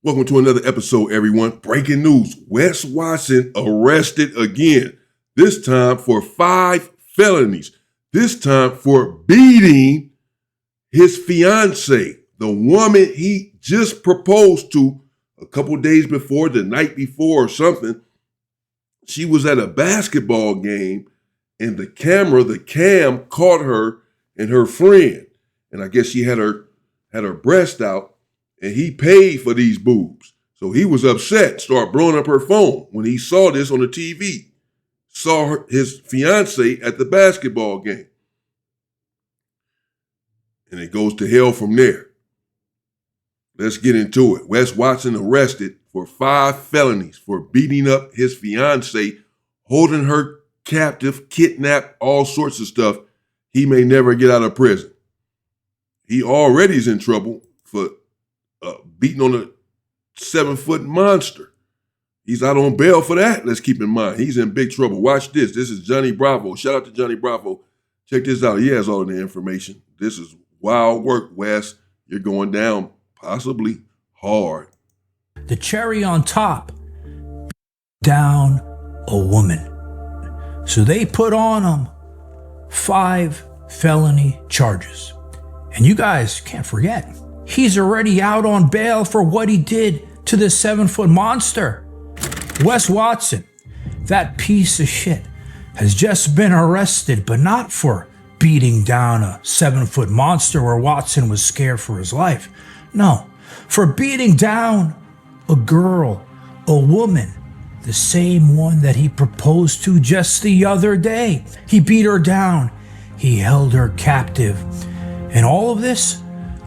Welcome to another episode, everyone. Breaking news. Wes Watson arrested again, this time for 5 felonies, this time for beating his fiancée, the woman he just proposed to a couple days before, the night before or something. She was at a basketball game and the cam caught her and her friend. And I guess she had her breast out. And he paid for these boobs. So he was upset, started blowing up her phone when he saw this on the TV. Saw his fiancée at the basketball game. And it goes to hell from there. Let's get into it. Wes Watson arrested for 5 felonies for beating up his fiancée, holding her captive, kidnapped, all sorts of stuff. He may never get out of prison. He already is in trouble for beating on a 7-foot monster. He's out on bail for that. Let's keep in mind, he's in big trouble. Watch this. This is Johnny Bravo. Shout out to Johnny Bravo. Check this out. He has all of the information. This is wild work, Wes. You're going down possibly hard. The cherry on top, down a woman. So they put on him 5 felony charges. And you guys can't forget, he's already out on bail for what he did to this 7-foot monster. Wes Watson, that piece of shit, has just been arrested, but not for beating down a 7-foot monster where Watson was scared for his life. No, for beating down a girl, a woman, the same one that he proposed to just the other day. He beat her down. He held her captive. And all of this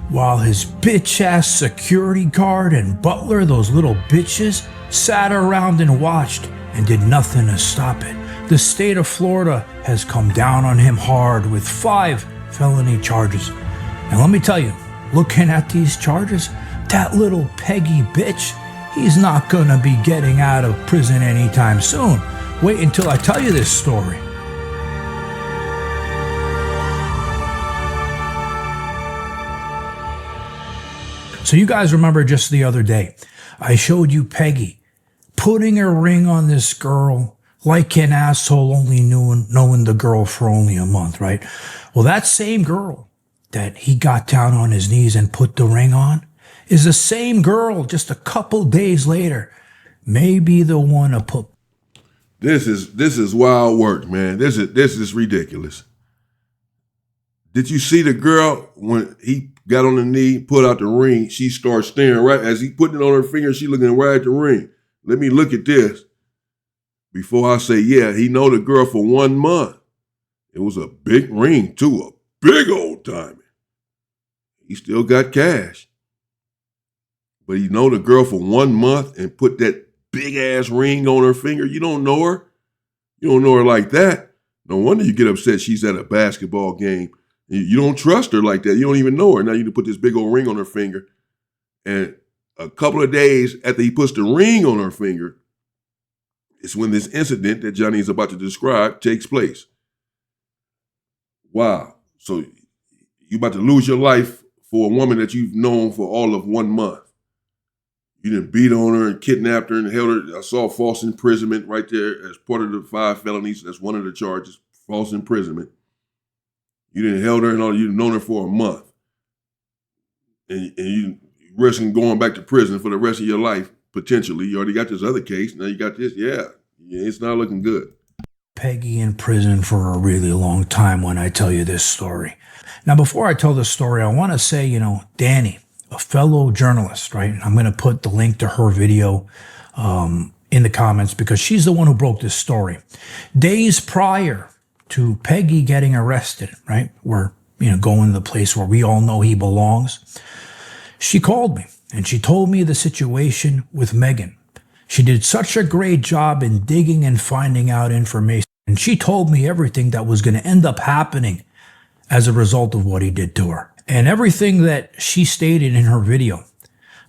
while his bitch-ass security guard and butler, those little bitches, sat around and watched and did nothing to stop it. The state of Florida has come down on him hard with 5 felony charges. And let me tell you, looking at these charges, that little Peggy bitch, he's not gonna be getting out of prison anytime soon. Wait until I tell you this story. So you guys remember just the other day, I showed you Peggy putting a ring on this girl like an asshole, only knowing the girl for only a month, right? Well, that same girl that he got down on his knees and put the ring on is the same girl just a couple days later, maybe the one to put. This is wild work, man. This is ridiculous. Did you see the girl when he got on the knee, put out the ring? She starts staring right as he putting it on her finger. She looking right at the ring. Let me look at this before I say, yeah, he know the girl for 1 month. It was a big ring too, a big old timing. He still got cash, but he know the girl for 1 month and put that big ass ring on her finger. You don't know her. You don't know her like that. No wonder you get upset. She's at a basketball game. You don't trust her like that. You don't even know her. Now you put this big old ring on her finger. And a couple of days after he puts the ring on her finger, it's when this incident that Johnny is about to describe takes place. Wow. So you're about to lose your life for a woman that you've known for all of 1 month. You didn't beat on her and kidnapped her and held her. I saw false imprisonment right there as part of the 5 felonies. That's one of the charges, false imprisonment. You didn't held her and all. You've known her for a month, and you risking going back to prison for the rest of your life potentially. You already got this other case. Now you got this. Yeah, it's not looking good. Peggy in prison for a really long time when I tell you this story. Now, before I tell this story, I want to say, Danny, a fellow journalist, right? I'm going to put the link to her video in the comments because she's the one who broke this story. Days prior to Peggy getting arrested, right? We're, going to the place where we all know he belongs. She called me and she told me the situation with Megan. She did such a great job in digging and finding out information. And she told me everything that was going to end up happening as a result of what he did to her. And everything that she stated in her video,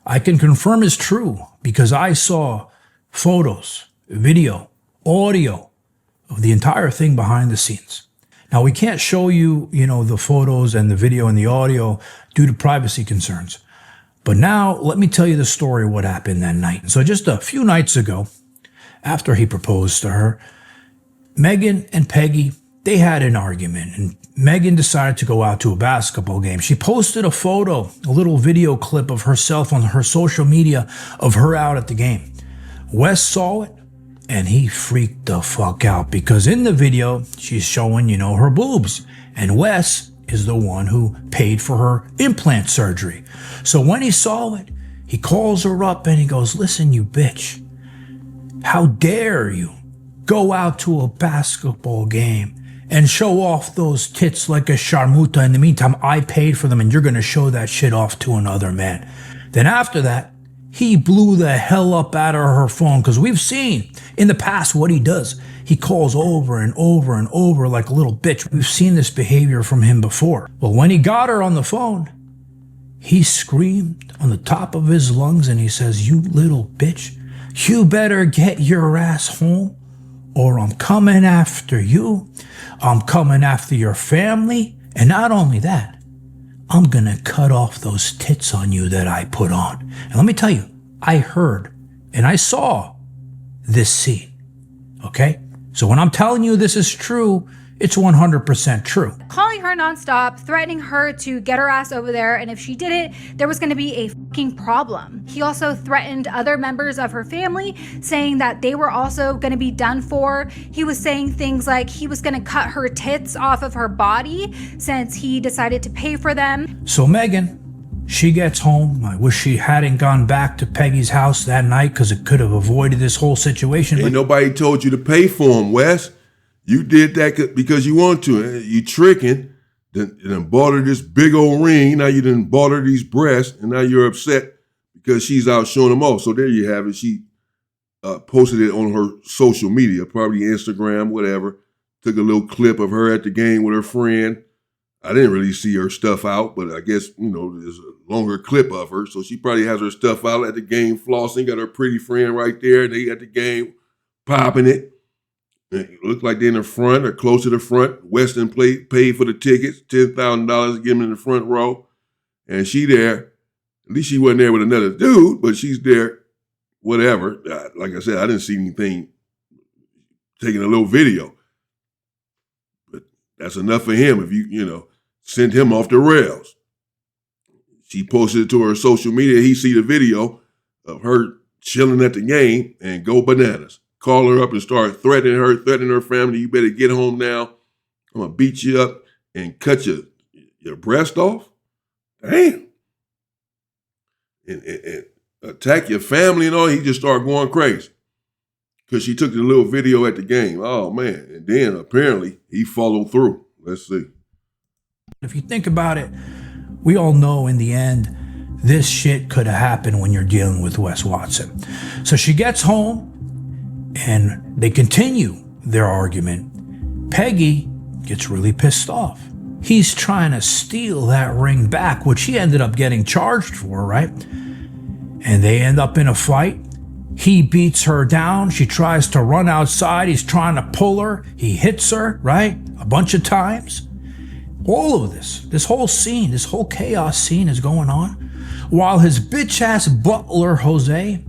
I can confirm is true because I saw photos, video, audio of the entire thing behind the scenes. Now, we can't show you, the photos and the video and the audio due to privacy concerns. But now, let me tell you the story of what happened that night. So just a few nights ago, after he proposed to her, Megan and Peggy, they had an argument, and Megan decided to go out to a basketball game. She posted a photo, a little video clip of herself on her social media of her out at the game. Wes saw it, and he freaked the fuck out because in the video, she's showing, her boobs. And Wes is the one who paid for her implant surgery. So when he saw it, he calls her up and he goes, "Listen, you bitch, how dare you go out to a basketball game and show off those tits like a sharmuta. In the meantime, I paid for them and you're going to show that shit off to another man." Then after that, he blew the hell up out of her phone because we've seen in the past what he does. He calls over and over and over like a little bitch. We've seen this behavior from him before. Well, when he got her on the phone, he screamed on the top of his lungs and he says, "You little bitch, you better get your ass home or I'm coming after you. I'm coming after your family. And not only that, I'm going to cut off those tits on you that I put on." And let me tell you, I heard and I saw this scene. Okay? So when I'm telling you this is true, it's 100% true. Calling her nonstop, threatening her to get her ass over there, and if she didn't, there was gonna be a fucking problem. He also threatened other members of her family, saying that they were also gonna be done for. He was saying things like he was gonna cut her tits off of her body since he decided to pay for them. So Megan, she gets home. I wish she hadn't gone back to Peggy's house that night because it could have avoided this whole situation. Ain't nobody told you to pay for him, Wes. You did that because you want to. You tricking. Then bought her this big old ring. Now you done bought her these breasts, and now you're upset because she's out showing them off. So there you have it. She posted it on her social media, probably Instagram, whatever. Took a little clip of her at the game with her friend. I didn't really see her stuff out, but I guess, there's a longer clip of her. So she probably has her stuff out at the game flossing, got her pretty friend right there. They at the game popping it. It looked like they're in the front or close to the front. Weston paid for the tickets, $10,000 to get them in the front row. And she there. At least she wasn't there with another dude, but she's there, whatever. Like I said, I didn't see anything taking a little video. But that's enough for him if you send him off the rails. She posted it to her social media. He see the video of her chilling at the game and go bananas. Call her up and start threatening her family. "You better get home now. I'm going to beat you up and cut your breast off." Damn. And attack your family and all. He just started going crazy because she took the little video at the game. Oh, man. And then apparently he followed through. Let's see. If you think about it, we all know in the end, this shit could have happened when you're dealing with Wes Watson. So she gets home and they continue their argument. Peggy gets really pissed off. He's trying to steal that ring back, which he ended up getting charged for, right? And they end up in a fight. He beats her down. She tries to run outside. He's trying to pull her. He hits her, right? A bunch of times. All of this whole scene, this whole chaos scene is going on while his bitch-ass butler, Jose,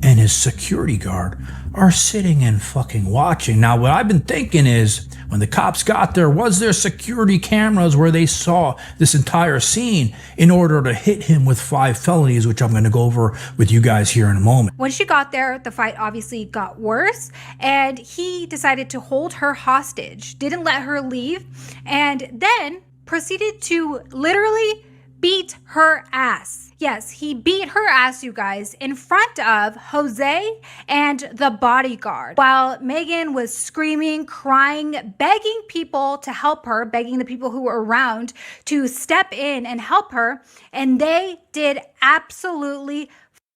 and his security guard are sitting and fucking watching. Now, what I've been thinking is, when the cops got there, was there security cameras where they saw this entire scene in order to hit him with 5 felonies, which I'm going to go over with you guys here in a moment. When she got there, the fight obviously got worse, and he decided to hold her hostage, didn't let her leave, and then proceeded to literally beat her ass. Yes, he beat her ass, you guys, in front of Jose and the bodyguard, while Megan was screaming, crying, begging people to help her, begging the people who were around to step in and help her, and they did absolutely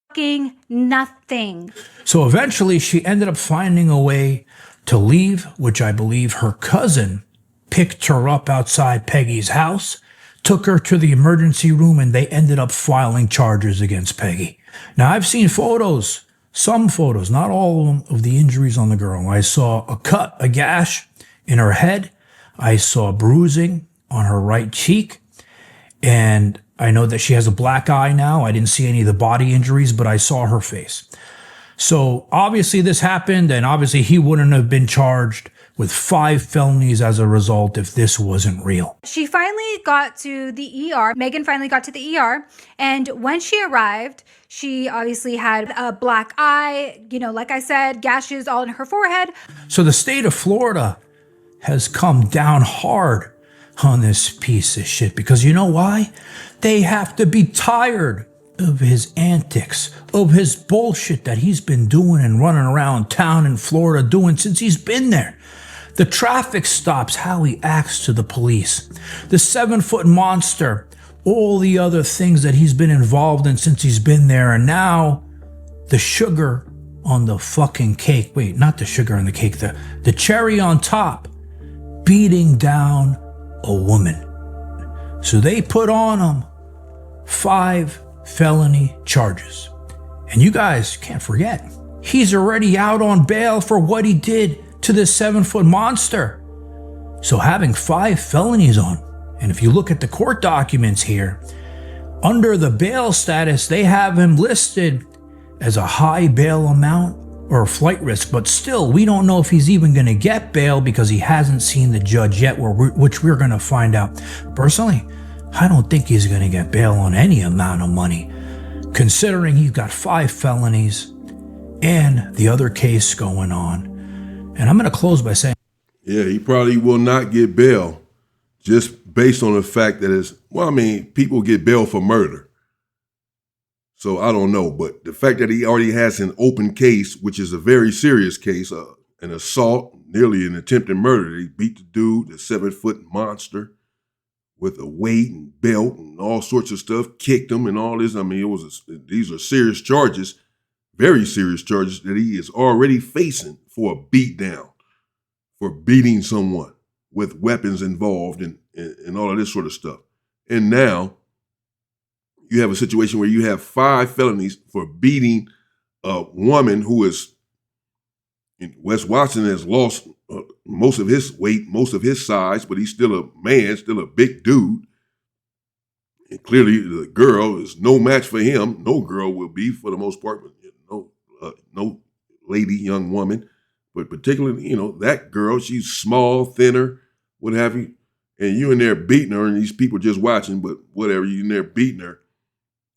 fucking nothing. So eventually she ended up finding a way to leave, which I believe her cousin picked her up outside Peggy's house, took her to the emergency room, and they ended up filing charges against Peggy. Now, I've seen photos, some photos, not all of them, of the injuries on the girl. I saw a cut, a gash in her head. I saw bruising on her right cheek. And I know that she has a black eye now. I didn't see any of the body injuries, but I saw her face. So obviously this happened, and obviously he wouldn't have been charged with 5 felonies as a result if this wasn't real. She finally got to the ER. Megan finally got to the ER. And when she arrived, she obviously had a black eye, like I said, gashes all in her forehead. So the state of Florida has come down hard on this piece of shit because you know why? They have to be tired of his antics, of his bullshit that he's been doing and running around town in Florida doing since he's been there. The traffic stops, how he acts to the police, the 7-foot monster, all the other things that he's been involved in since he's been there, and now the sugar on the fucking cake. Wait, not the sugar on the cake, the cherry on top, beating down a woman. So they put on him 5 felony charges. And you guys can't forget, he's already out on bail for what he did to this 7-foot monster. So having 5 felonies on, and if you look at the court documents here, under the bail status, they have him listed as a high bail amount or flight risk, but still, we don't know if he's even going to get bail because he hasn't seen the judge yet, which we're going to find out. Personally, I don't think he's going to get bail on any amount of money, considering he's got 5 felonies and the other case going on. And I'm going to close by saying, yeah, he probably will not get bail just based on the fact that people get bail for murder. So I don't know, but the fact that he already has an open case, which is a very serious case, an assault, nearly an attempted murder. He beat the dude, the 7-foot monster, with a weight and belt and all sorts of stuff, kicked him and all this. These are serious charges, very serious charges that he is already facing for a beatdown, for beating someone with weapons involved and all of this sort of stuff. And now you have a situation where you have 5 felonies for beating a woman who is, Wes Watson has lost most of his weight, most of his size, but he's still a man, still a big dude. And clearly the girl is no match for him. No girl will be for the most part, no lady, young woman. But particularly, that girl, she's small, thinner, what have you. And you in there beating her, and these people just watching, but whatever, you in there beating her.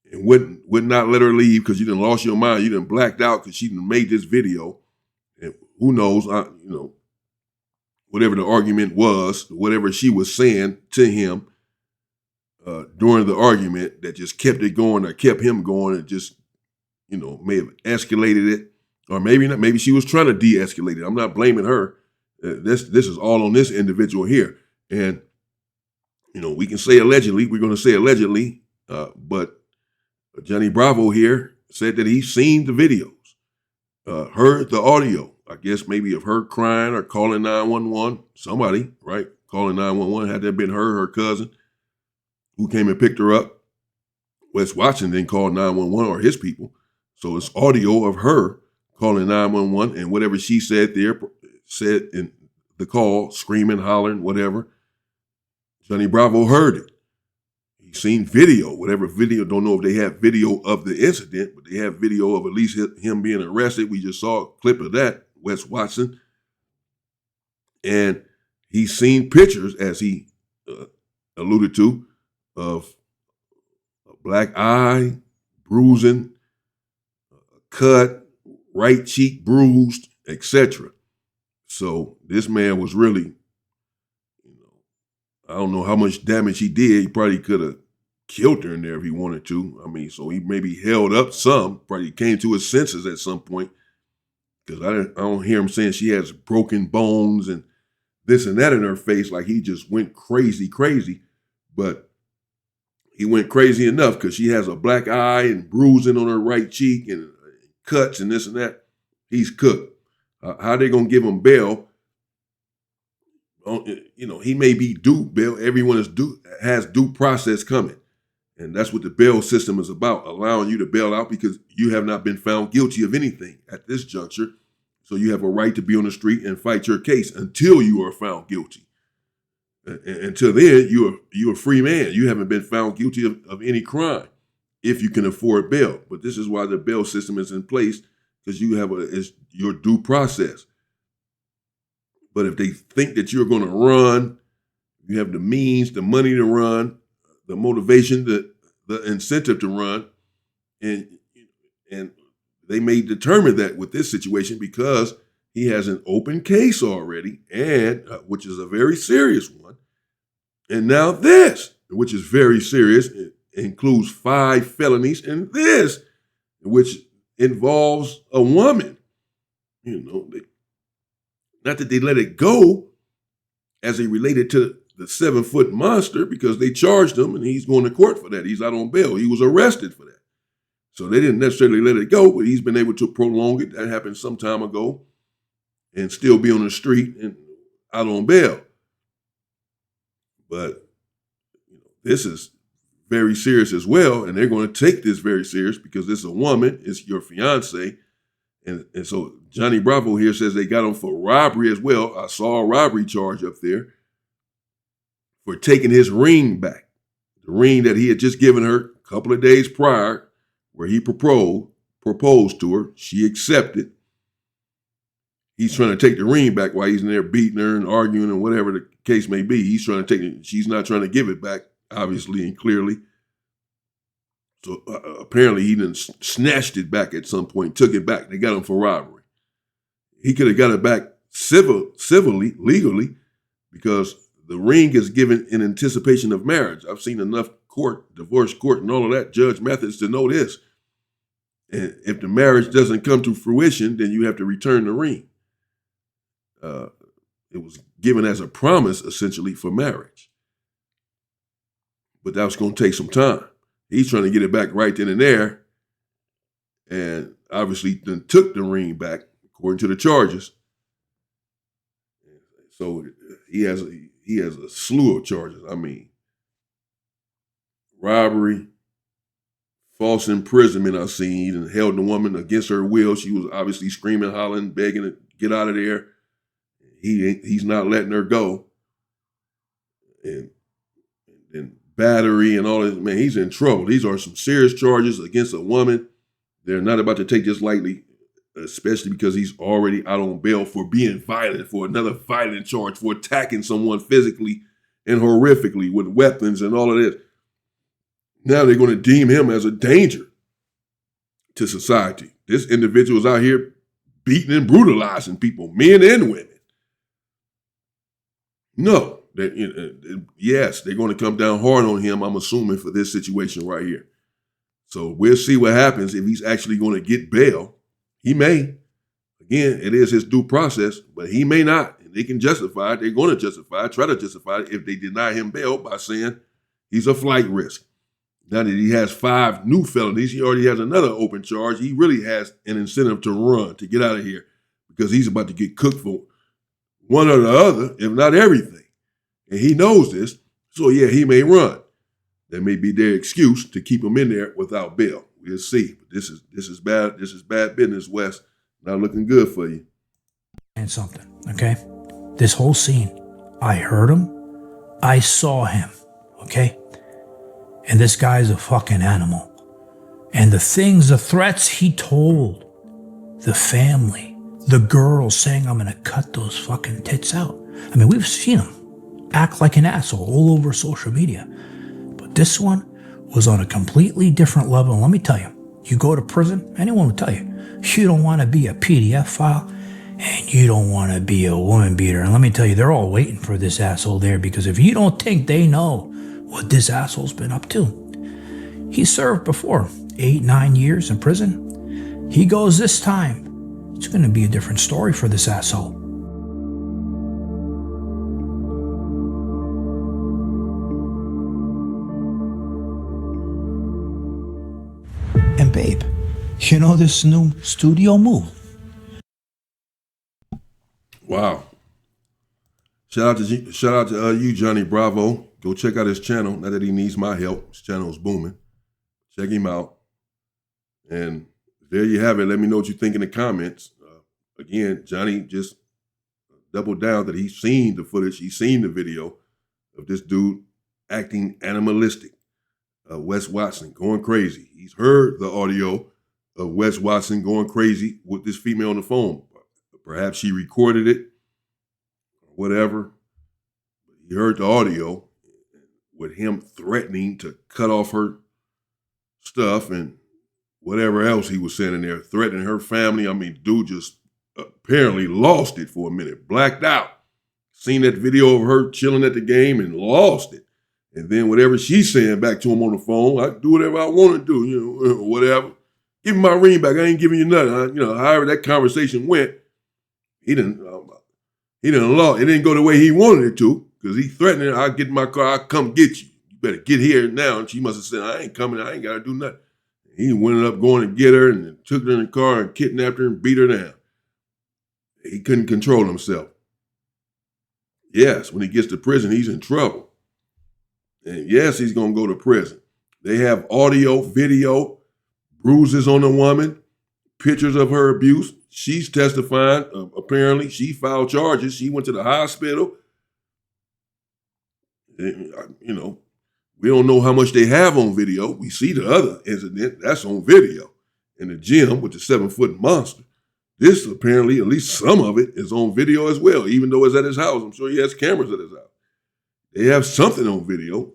And would not let her leave because you done lost your mind. You done blacked out because she done made this video. And who knows, whatever the argument was, whatever she was saying to him during the argument that just kept it going or kept him going and just, may have escalated it. Or maybe not. Maybe she was trying to de-escalate it. I'm not blaming her. This is all on this individual here. And, we can say allegedly. We're going to say allegedly. But Johnny Bravo here said that he's seen the videos, heard the audio, I guess maybe of her crying or calling 911. Somebody, right? Calling 911. Had that been her cousin, who came and picked her up? Wes Watson then called 911 or his people. So it's audio of her calling 911 and whatever she said in the call, screaming, hollering, whatever. Johnny Bravo heard it. He's seen video, whatever video. Don't know if they have video of the incident, but they have video of at least him being arrested. We just saw a clip of that, Wes Watson. And he's seen pictures, as he alluded to, of a black eye, bruising, cut, right cheek bruised, etc. So this man was really, I don't know how much damage he did. He probably could have killed her in there if he wanted to. So he maybe held up some, probably came to his senses at some point. Because I don't hear him saying she has broken bones and this and that in her face, like he just went crazy. But he went crazy enough because she has a black eye and bruising on her right cheek and cuts and this and that. He's cooked. How they going to give him bail? He may be due bail. Everyone has due process coming. And that's what the bail system is about, allowing you to bail out because you have not been found guilty of anything at this juncture. So you have a right to be on the street and fight your case until you are found guilty. Until then, you're a free man. You haven't been found guilty of any crime if you can afford bail. But this is why the bail system is in place, because it's your due process. But if they think that you're going to run, you have the means, the money to run, the motivation, the incentive to run, and they may determine that with this situation because he has an open case already, and which is a very serious one. And now this, which is very serious, it includes 5 felonies, and this, which involves a woman. Not that they let it go as it related to the 7-foot monster, because they charged him and he's going to court for that. He's out on bail. He was arrested for that. So they didn't necessarily let it go, but he's been able to prolong it. That happened some time ago, and still be on the street and out on bail. But this is very serious as well, and they're going to take this very serious because this is a woman, it's your fiance. And so Johnny Bravo here says they got him for robbery as well. I saw a robbery charge up there for taking his ring back. The ring that he had just given her a couple of days prior, where he proposed to her. She accepted. He's trying to take the ring back while he's in there beating her and arguing and whatever the case may be. He's trying to take it. She's not trying to give it back, obviously and clearly. So apparently he done snatched it back at some point, took it back. They got him for robbery. He could have got it back civilly, legally, because the ring is given in anticipation of marriage. I've seen enough divorce court and all of that, judge methods to know this. And if the marriage doesn't come to fruition, then you have to return the ring. It was given as a promise, essentially, for marriage. But that was going to take some time. He's trying to get it back right then and there, and obviously then took the ring back, according to the charges. So he has a slew of charges. I mean, robbery, false imprisonment. I've seen, and held the woman against her will. She was obviously screaming, hollering, begging to get out of there. He's not letting her go. And battery and all this, man, he's in trouble. These are some serious charges against a woman. They're not about to take this lightly, especially because he's already out on bail for being violent, for another violent charge, for attacking someone physically and horrifically with weapons and all of this. Now they're going to deem him as a danger to society. This individual is out here beating and brutalizing people, men and women. No, yes, they're going to come down hard on him, I'm assuming, for this situation right here. So we'll see what happens if he's actually going to get bail. He may. Again, it is his due process, but he may not. And they can justify it. They're going to justify it, try to justify it if they deny him bail by saying he's a flight risk. Now that he has 5 new felonies, he already has another open charge. He really has an incentive to run, to get out of here, because he's about to get cooked for one or the other, if not everything. And he knows this, so yeah, he may run. That may be their excuse to keep him in there without bail. We'll see. But this is bad. This is bad business, Wes. Not looking good for you. And something, okay? This whole scene, I heard him, I saw him, okay? And this guy's a fucking animal. And the threats he told the family, the girl saying, I'm gonna cut those fucking tits out. I mean, we've seen him act like an asshole all over social media. But this one was on a completely different level. And let me tell you, you go to prison, anyone will tell you, you don't want to be a PDF file and you don't want to be a woman beater. And let me tell you, they're all waiting for this asshole there, because if you don't think they know what this asshole's been up to, he served before 8-9 years in prison. He goes this time. It's going to be a different story for this asshole. And babe, you know this new studio move? Wow. Shout out to you, Johnny Bravo. Go check out his channel. Not that he needs my help. His channel is booming. Check him out. And there you have it. Let me know what you think in the comments. Again, Johnny just doubled down that he's seen the footage. He's seen the video. of this dude acting animalistic. Wes Watson going crazy. He's heard the audio of Wes Watson going crazy with this female on the phone. Perhaps she recorded it, or whatever. He heard the audio with him threatening to cut off her stuff and whatever else he was saying in there, threatening her family. I mean, dude just apparently lost it for a minute, blacked out. Seen that video of her chilling at the game and lost it. And then whatever she's saying back to him on the phone, I do whatever I want to do, whatever. Give me my ring back. I ain't giving you nothing. However that conversation went, he didn't lost. It didn't go the way he wanted it to, because he threatened her. I'll get in my car. I'll come get you. You better get here now. And she must have said, I ain't coming. I ain't got to do nothing. He ended up going to get her and then took her in the car and kidnapped her and beat her down. He couldn't control himself. Yes, when he gets to prison, he's in trouble. And yes, he's going to go to prison. They have audio, video, bruises on the woman, pictures of her abuse. She's testifying. Apparently, she filed charges. She went to the hospital. And, we don't know how much they have on video. We see the other incident. That's on video in the gym with the 7-foot monster. This apparently, at least some of it, is on video as well, even though it's at his house. I'm sure he has cameras at his house. They have something on video.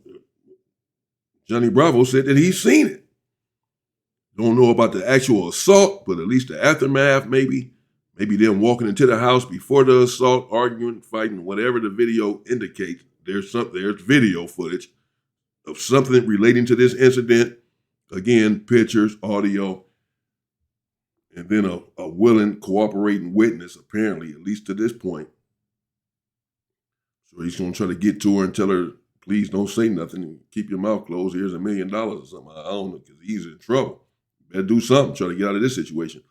Johnny Bravo said that he's seen it. Don't know about the actual assault, but at least the aftermath, maybe. Maybe them walking into the house before the assault, arguing, fighting, whatever the video indicates. There's video footage of something relating to this incident. Again, pictures, audio, and then a willing, cooperating witness, apparently, at least to this point. So he's going to try to get to her and tell her, please don't say nothing and keep your mouth closed. Here's $1 million or something. I don't know, because he's in trouble. You better do something, try to get out of this situation.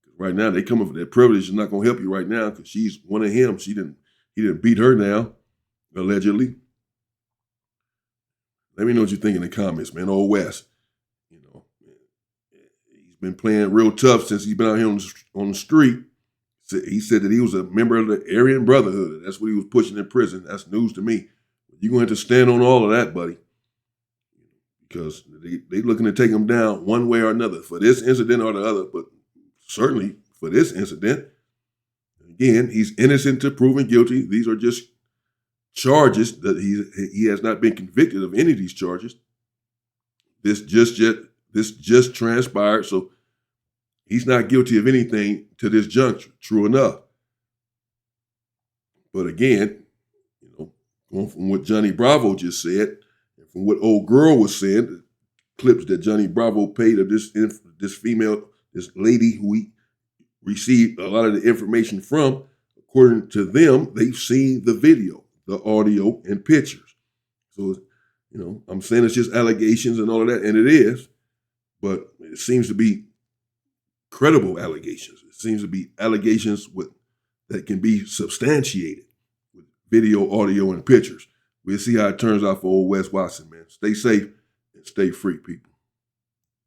Because right now, they coming for their privilege. Is not going to help you right now, because she's one of him. He didn't beat her down, allegedly. Let me know what you think in the comments, man. Old Wes, he's been playing real tough since he's been out here on the street. He said that he was a member of the Aryan Brotherhood. That's what he was pushing in prison. That's news to me. You're going to have to stand on all of that, buddy, because they looking to take him down one way or another for this incident or the other, but certainly for this incident. Again, he's innocent to proven guilty. These are just charges that he has not been convicted of any of these charges. This just transpired, so he's not guilty of anything to this juncture. True enough. But again, going from what Johnny Bravo just said, and from what old girl was saying, the clips that Johnny Bravo paid of this female, this lady who he received a lot of the information from, according to them, they've seen the video, the audio, and pictures. So, I'm saying it's just allegations and all of that, and it is, but it seems to be credible allegations. It seems to be allegations that can be substantiated with video, audio, and pictures. We'll see how it turns out for old Wes Watson, man. Stay safe and stay free, people.